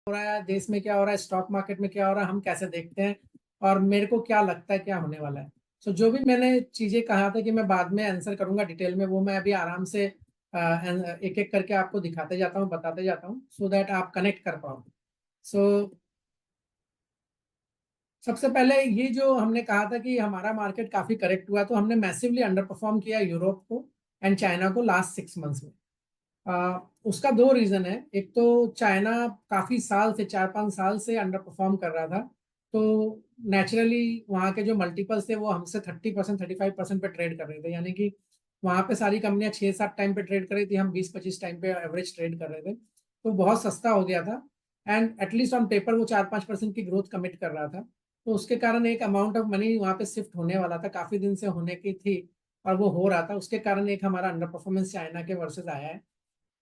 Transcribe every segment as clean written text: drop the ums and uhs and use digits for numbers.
हो रहा है, देश में क्या हो रहा है, स्टॉक मार्केट में क्या हो रहा है, हम कैसे देखते हैं और मेरे को क्या लगता है क्या होने वाला है। सो जो भी मैंने चीजें कहा था कि मैं बाद में आंसर करूंगा डिटेल में, वो मैं अभी आराम से एक एक करके आपको दिखाते जाता हूँ, बताते जाता हूँ, सो दैट आप कनेक्ट कर पाओ। सो सबसे पहले ये जो हमने कहा था कि हमारा मार्केट काफी करेक्ट हुआ, तो हमने मैसिवली अंडर परफॉर्म किया यूरोप को एंड चाइना को लास्ट 6 मंथ्स में। उसका दो रीजन है। एक तो चाइना काफी साल से, 4-5 साल से अंडर परफॉर्म कर रहा था, तो नेचुरली वहाँ के जो मल्टीपल्स थे वो हमसे 30%, 35% पे ट्रेड कर रहे थे, यानी कि वहाँ पे सारी कंपनियां 6-7 टाइम पे ट्रेड कर रही थी, हम 20-25 टाइम पे एवरेज ट्रेड कर रहे थे, तो बहुत सस्ता हो गया था। एंड एटलीस्ट ऑन पेपर वो 4-5% की ग्रोथ कमिट कर रहा था, तो उसके कारण एक अमाउंट ऑफ मनी वहाँ पे शिफ्ट होने वाला था, काफी दिन से होने की थी और वो हो रहा था, उसके कारण एक हमारा अंडर परफॉर्मेंस चाइना के वर्सेज आया है।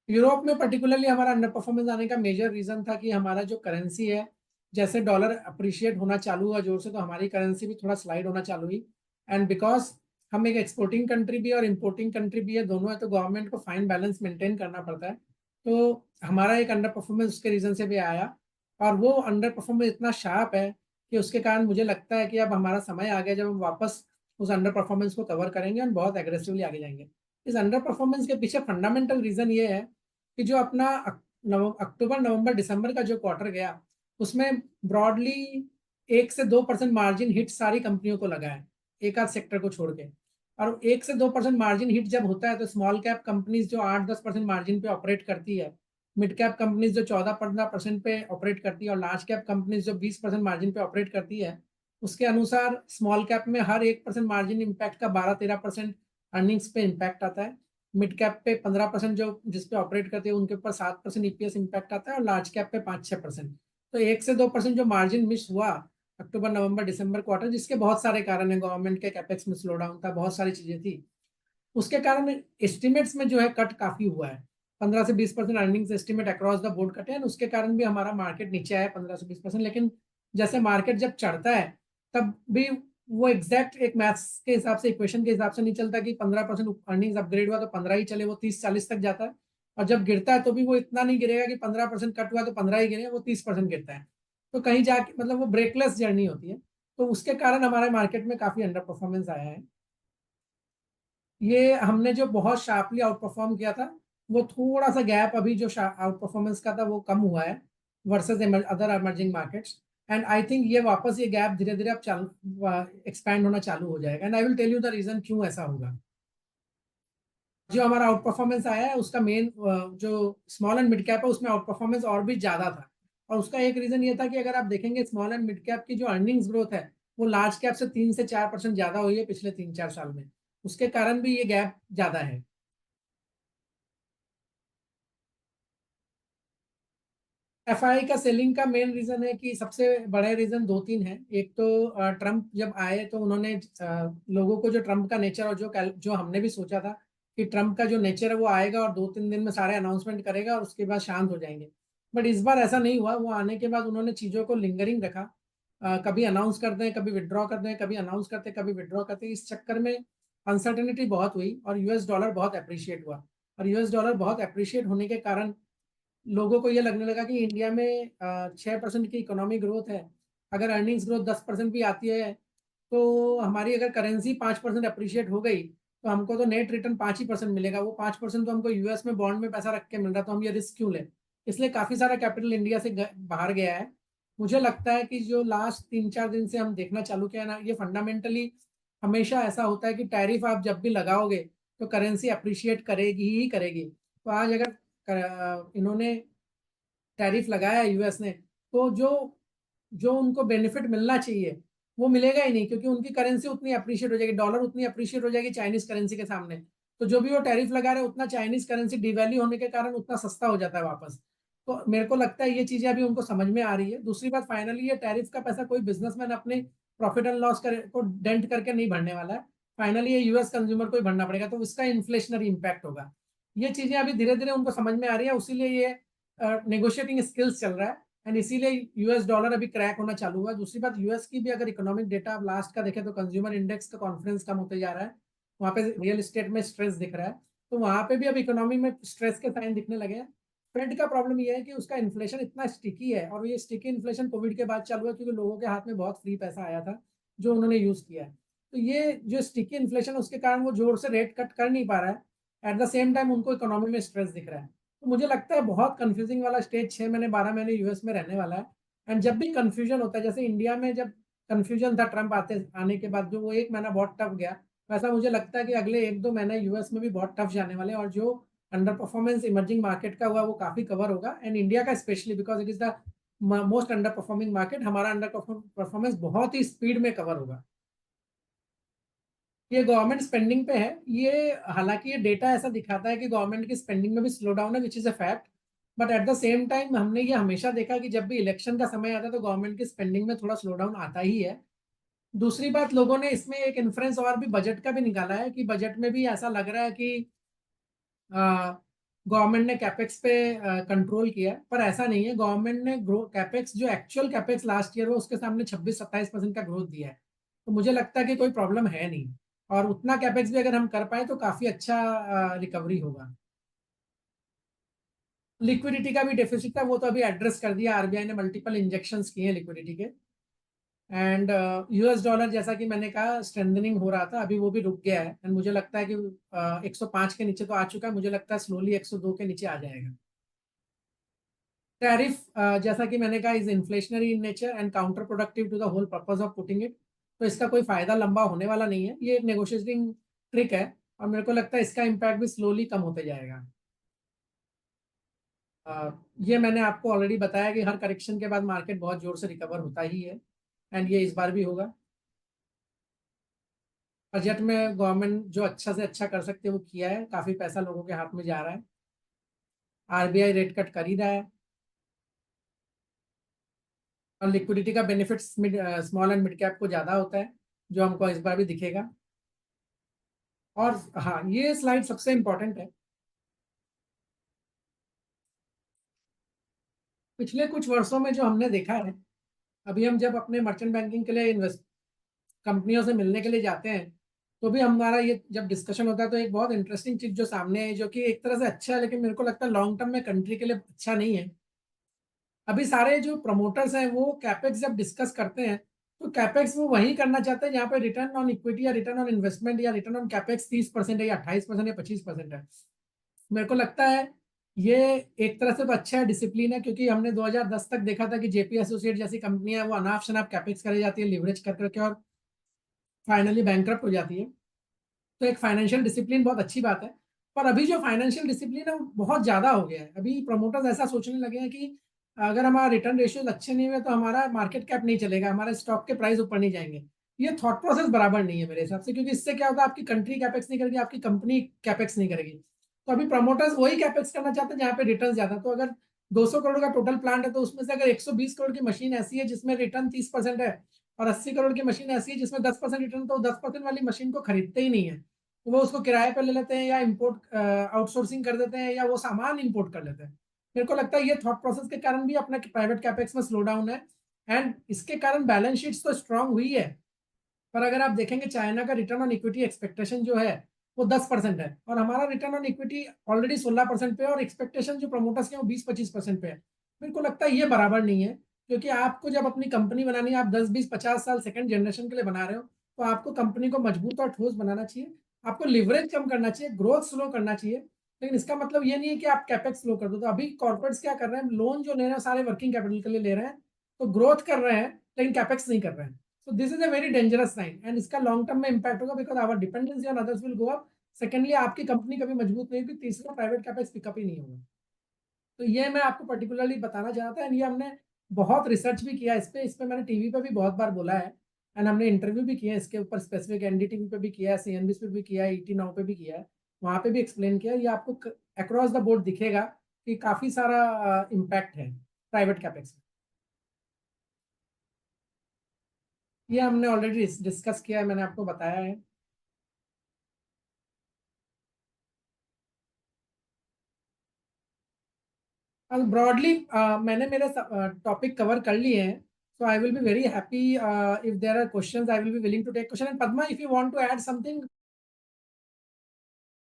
यूरोप में पर्टिकुलरली हमारा अंडर परफॉर्मेंस आने का मेजर रीजन था कि हमारा जो करेंसी है, जैसे डॉलर अप्रिशिएट होना चालू हुआ जोर से, तो हमारी करेंसी भी थोड़ा स्लाइड होना चालू हुई। एंड बिकॉज हम एक एक्सपोर्टिंग कंट्री भी है और इम्पोर्टिंग कंट्री भी है, दोनों है, तो गवर्नमेंट को फाइन बैलेंस मेंटेन करना पड़ता है, तो हमारा एक अंडर परफॉर्मेंस उसके रीजन से भी आया। और वो अंडर परफॉर्मेंस इतना शार्प है कि उसके कारण मुझे लगता है कि अब हमारा समय आ गया जब हम वापस उस अंडर परफॉर्मेंस को कवर करेंगे और बहुत एग्रेसिवली आगे जाएंगे। इस अंडर परफॉर्मेंस के पीछे फंडामेंटल रीजन ये है कि जो अपना अक्टूबर नवंबर दिसंबर का जो क्वार्टर गया, उसमें ब्रॉडली 1 से 2% मार्जिन हिट सारी कंपनियों को लगा है, एक आध सेक्टर को छोड़ के। और 1 से 2% मार्जिन हिट जब होता है तो स्मॉल कैप कंपनीज जो 8-10% मार्जिन पे ऑपरेट करती है, मिड कैप कंपनीज जो 14-15% पे ऑपरेट करती है, और लार्ज कैप कंपनीज जो 20% मार्जिन पे ऑपरेट करती है, उसके अनुसार स्मॉल कैप में हर 1% मार्जिन इम्पैक्ट का 12-13% अर्निंग्स पे इम्पैक्ट आता है। मिड कैप पे 15% जो जिस पे ऑपरेट करते हैं उनके ऊपर 7% ईपीएस इम्पैक्ट आता है, और लार्ज कैप पे 5-6%। तो 1 से 2% जो मार्जिन मिस हुआ अक्टूबर नवंबर दिसंबर क्वार्टर, जिसके बहुत सारे कारण है, गवर्नमेंट के कैपेक्स में स्लो डाउन था, बहुत सारी चीजें थी, उसके कारण एस्टिमेट्स में जो है कट काफी हुआ है। 15 से 20% earnings estimate across the board कटे हैं, उसके कारण भी हमारा मार्केट नीचे आया 15 से 20%। लेकिन जैसे मार्केट जब चढ़ता है तब भी वो एग्जैक्ट एक मैथ्स के हिसाब से, इक्वेशन के हिसाब से नहीं चलता कि 15% अर्निंग्स अपग्रेड हुआ तो 15 ही चले, वो 30-40 तक जाता है। और जब गिरता है तो भी वो इतना नहीं गिरेगा कि 15% कट हुआ तो 15 ही गिरे, वो 30% गिरता है। तो कहीं जाके मतलब वो ब्रेकलेस जर्नी होती है, तो उसके कारण हमारे मार्केट में काफी अंडर परफॉर्मेंस आया है। ये हमने जो बहुत शार्पली आउट परफॉर्म किया था, वो थोड़ा सा गैप अभी जो आउट परफॉर्मेंस का था वो कम हुआ है versus other emerging markets. And I think ये वापस ये गैप धीरे धीरे अब एक्सपैंड होना चालू हो जाएगा, and I will tell you the reason क्यों ऐसा होगा। जो हमारा आउट परफॉर्मेंस आया है उसका मेन जो स्मॉल एंड मिड कैप है उसमें आउट परफॉर्मेंस और भी ज्यादा था। और उसका एक रीजन ये था कि अगर आप देखेंगे स्मॉल एंड मिड कैप की जो अर्निंग्स ग्रोथ है, वो लार्ज कैप से 3 से 4% ज्यादा हुई है पिछले 3-4 साल में, उसके कारण भी ये गैप ज्यादा है। एफआई का सेलिंग का मेन रीजन है कि सबसे बड़े रीजन दो तीन है। एक तो ट्रम्प जब आए तो उन्होंने लोगों को जो ट्रम्प का नेचर, और जो हमने भी सोचा था कि ट्रम्प का जो नेचर है वो आएगा और 2-3 दिन में सारे अनाउंसमेंट करेगा और उसके बाद शांत हो जाएंगे, बट इस बार ऐसा नहीं हुआ। वो आने के बाद उन्होंने चीजों को लिंगरिंग रखा। कभी अनाउंस करते हैं, कभी विड्रॉ करते हैं, कभी अनाउंस करते हैं, कभी विड्रॉ करते हैं, इस चक्कर में अनसर्टेनिटी बहुत हुई और यूएस डॉलर बहुत अप्रिशिएट हुआ। और यूएस डॉलर बहुत अप्रिशिएट होने के कारण लोगों को ये लगने लगा कि इंडिया में 6% की इकोनॉमिक ग्रोथ है, अगर अर्निंग्स ग्रोथ 10% भी आती है, तो हमारी अगर करेंसी 5% अप्रिशिएट हो गई तो हमको तो नेट रिटर्न 5% ही मिलेगा। वो 5% तो हमको यूएस में बॉन्ड में पैसा रख के मिल रहा, तो हम ये रिस्क क्यों लें। इसलिए काफी सारा कैपिटल इंडिया से बाहर गया है। मुझे लगता है कि जो लास्ट 3-4 दिन से हम देखना चालू किया ना, ये फंडामेंटली हमेशा ऐसा होता है कि टैरिफ आप जब भी लगाओगे तो करेंसी अप्रिशिएट करेगी ही करेगी। तो आज अगर इन्होंने टैरिफ लगाया यूएस ने, तो जो जो उनको बेनिफिट मिलना चाहिए वो मिलेगा ही नहीं, क्योंकि उनकी करेंसी उतनी अप्रिशिएट हो जाएगी, डॉलर उतनी अप्रिशिएट हो जाएगी चाइनीज करेंसी के सामने। तो जो भी वो टैरिफ लगा रहे उतना चाइनीज करेंसी डिवैल्यू होने के कारण उतना सस्ता हो जाता है वापस। तो मेरे को लगता है ये चीजें अभी उनको समझ में आ रही है। दूसरी बात, फाइनली ये टैरिफ का पैसा कोई बिजनेसमैन अपने प्रॉफिट एंड लॉस करे को डेंट करके नहीं भरने वाला है, फाइनली ये यूएस कंज्यूमर को ही भरना पड़ेगा, तो इसका इन्फ्लेशनरी इम्पैक्ट होगा। ये चीजें अभी धीरे धीरे उनको समझ में आ रही है, उसीलिए ये नेगोशिएटिंग स्किल्स चल रहा है, एंड इसीलिए यूएस डॉलर अभी क्रैक होना चालू हुआ। दूसरी बात, यूएस की भी अगर इकोनॉमिक डेटा आप लास्ट का देखें तो कंज्यूमर इंडेक्स का कॉन्फिडेंस कम होते जा रहा है, वहाँ पे रियल एस्टेट में स्ट्रेस दिख रहा है, तो वहाँ पे भी अब इकोनॉमी में स्ट्रेस के साइन दिखने लगे हैं। फेड का प्रॉब्लम ये है कि उसका इन्फ्लेशन इतना स्टिकी है, और ये स्टिकी इन्फ्लेशन कोविड के बाद चालू हुआ क्योंकि लोगों के हाथ में बहुत फ्री पैसा आया था जो उन्होंने यूज किया है। तो ये जो स्टिकी इन्फ्लेशन, उसके कारण वो जोर से रेट कट कर नहीं पा रहा है। एट द सेम टाइम उनको इकोनॉमी में स्ट्रेस दिख रहा है। तो मुझे लगता है बहुत कंफ्यूजिंग वाला स्टेज 6 महीने 12 महीने यूएस में रहने वाला है। एंड जब भी कंफ्यूजन होता है, जैसे इंडिया में जब कंफ्यूजन था ट्रम्प आने के बाद, जो वो 1 महीना बहुत टफ गया, वैसा मुझे लगता है कि अगले 1-2 महीने यूएस में भी बहुत टफ जाने वाले हैं, और जो अंडर परफॉर्मेंस इमर्जिंग मार्केट का हुआ वो काफी कवर होगा, एंड इंडिया का specially because it is the most under performing market, हमारा अंडर परफॉर्मेंस बहुत ही स्पीड में कवर होगा। ये गवर्नमेंट स्पेंडिंग पे है। ये हालांकि ये डेटा ऐसा दिखाता है कि गवर्नमेंट की स्पेंडिंग में भी स्लो डाउन है, which is a fact. But at the same time हमने ये हमेशा देखा कि जब भी इलेक्शन का समय आता है तो गवर्नमेंट की स्पेंडिंग में थोड़ा स्लो डाउन आता ही है। दूसरी बात, लोगों ने इसमें एक इन्फ्लुएंस और भी बजट का भी निकाला है कि बजट में भी ऐसा लग रहा है कि गवर्नमेंट ने कैपेक्स पे कंट्रोल किया है, पर ऐसा नहीं है। गवर्नमेंट ने कैपेक्स, जो एक्चुअल कैपेक्स लास्ट ईयर वो, उसके सामने 26-27% का ग्रोथ दिया है। तो मुझे लगता है कि कोई प्रॉब्लम है नहीं, और उतना कैपेक्स भी अगर हम कर पाए तो काफी अच्छा रिकवरी होगा। लिक्विडिटी का भी डेफिसिट था, वो तो अभी एड्रेस कर दिया, आरबीआई ने मल्टीपल इंजेक्शंस किए हैं लिक्विडिटी के। एंड यूएस डॉलर, जैसा कि मैंने कहा, स्ट्रेंथनिंग हो रहा था, अभी वो भी रुक गया है, एंड मुझे लगता है कि 105 के नीचे तो आ चुका है, मुझे लगता है स्लोली 102 के नीचे आ जाएगा। टैरिफ, जैसा कि मैंने कहा, is inflationary in nature and counterproductive to the whole purpose of putting it. तो इसका कोई फायदा लंबा होने वाला नहीं है, ये एक नेगोशिएटिंग ट्रिक है, और मेरे को लगता है इसका इम्पैक्ट भी स्लोली कम होते जाएगा। ये मैंने आपको ऑलरेडी बताया कि हर करेक्शन के बाद मार्केट बहुत जोर से रिकवर होता ही है, एंड ये इस बार भी होगा। बजट में गवर्नमेंट जो अच्छा से अच्छा कर सकते हैं वो किया है, काफी पैसा लोगों के हाथ में जा रहा है, आरबीआई रेट कट कर ही रहा है, और लिक्विडिटी का benefit small and mid cap को ज्यादा होता है, जो हमको इस बार भी दिखेगा। और हाँ, ये स्लाइड सबसे इंपॉर्टेंट है। पिछले कुछ वर्षों में जो हमने देखा है, अभी हम जब अपने मर्चेंट बैंकिंग के लिए इन्वेस्ट कंपनियों से मिलने के लिए जाते हैं, तो भी हमारा ये जब डिस्कशन होता है तो एक बहुत इंटरेस्टिंग चीज जो सामने है, जो कि एक तरह से अच्छा है, लेकिन मेरे को लगता है लॉन्ग टर्म में कंट्री के लिए अच्छा नहीं है। अभी सारे जो प्रमोटर्स हैं वो कैपेक्स जब डिस्कस करते हैं, तो कैपेक्स वो वही करना चाहते हैं जहाँ पे रिटर्न ऑन इक्विटी या रिटर्न ऑन इन्वेस्टमेंट या रिटर्न ऑन कैपेक्स 30% है, या 28% या 25% है। मेरे को लगता है ये एक तरह से तो अच्छा है, डिसिप्लिन है, क्योंकि हमने 2010 तक देखा था कि जेपी एसोसिएट जैसी कंपनियां वो अनाप शनाप कैपेक्स करे जाती है लिवरेज कर करके, और फाइनली बैंकरप्ट हो जाती है। तो एक फाइनेंशियल डिसिप्लिन बहुत अच्छी बात है। पर अभी जो फाइनेंशियल डिसिप्लिन है वो बहुत ज्यादा हो गया है। अभी प्रमोटर्स ऐसा सोचने लगे हैं कि अगर हमारा रिटर्न रेशियोज अच्छे नहीं हुए तो हमारा मार्केट कैप नहीं चलेगा, हमारे स्टॉक के प्राइस ऊपर नहीं जाएंगे। ये थॉट प्रोसेस बराबर नहीं है मेरे हिसाब से, क्योंकि इससे क्या होगा, आपकी कंट्री कैपेक्स नहीं करेगी, आपकी कंपनी कैपेक्स नहीं करेगी। तो अभी प्रमोटर्स वही कैपेक्स करना चाहते हैं जहाँ पे रिटर्न ज्यादा। तो अगर 200 करोड़ का टोटल प्लांट है, तो उसमें से अगर 120 करोड़ की मशीन ऐसी है जिसमें रिटर्न 30% है, और 80 करोड़ की मशीन ऐसी है जिसमें 10% रिटर्न, तो 10% वाली मशीन को खरीदते ही नहीं है, तो वो उसको किराए पे ले लेते हैं, या इम्पोर्ट आउटसोर्सिंग कर देते हैं, या वो सामान इंपोर्ट कर लेते हैं। मेरे को लगता है ये थॉट प्रोसेस के कारण भी अपना प्राइवेट कैपेक्स में स्लो डाउन है, एंड इसके कारण बैलेंस शीट्स तो स्ट्रांग हुई है। पर अगर आप देखेंगे, चाइना का रिटर्न ऑन इक्विटी एक्सपेक्टेशन जो है वो 10% है, और हमारा रिटर्न ऑन इक्विटी ऑलरेडी 16% पे है, और एक्सपेक्टेशन जो प्रमोटर्स के वो 20-25% पे है। मेरे को लगता है ये बराबर नहीं है, क्योंकि आपको जब अपनी कंपनी बनानी है, आप 10-20-50 साल सेकंड जनरेशन के लिए बना रहे हो, तो आपको कंपनी को मजबूत और ठोस बनाना चाहिए। आपको लिवरेज कम करना चाहिए, ग्रोथ स्लो करना चाहिए, लेकिन इसका मतलब ये नहीं है कि आप कैपेक्स स्लो कर दो। तो अभी कॉर्पोरेट्स क्या कर रहे हैं, लोन जो ले रहे हैं सारे वर्किंग कैपिटल के लिए ले रहे हैं, तो ग्रोथ कर रहे हैं लेकिन कैपेक्स नहीं कर रहे हैं। So this is a very dangerous sign, and इसका लॉन्ग टर्म में इम्पैक्ट होगा, because our dependency on others will go up. Secondly, आपकी कंपनी कभी मजबूत नहीं होगी। तीसरा, प्राइवेट कैपेक्स पिकअप ही नहीं होगा। तो ये मैं आपको पर्टिकुलरली बताना चाहता था, एंड ये हमने बहुत रिसर्च भी किया इस पे मैंने टीवी पे भी बहुत बार बोला है, एंड हमने इंटरव्यू भी किया है इसके ऊपर, स्पेसिफिक एनडीटीवी पे भी किया है, सीएनबीसी पे भी किया है, ईटी नाउ पे भी किया है, वहां पे भी एक्सप्लेन किया है। ये आपको अक्रॉस द बोर्ड दिखेगा कि काफी सारा इम्पैक्ट है प्राइवेट कैपेक्स में। ये हमने ऑलरेडी डिस्कस किया है, मैंने आपको बताया है। ब्रॉडली मैंने मेरे टॉपिक कवर कर लिए हैं, so I will be very happy if there are questions, I will be willing to take question, and Padma, if you want to add something,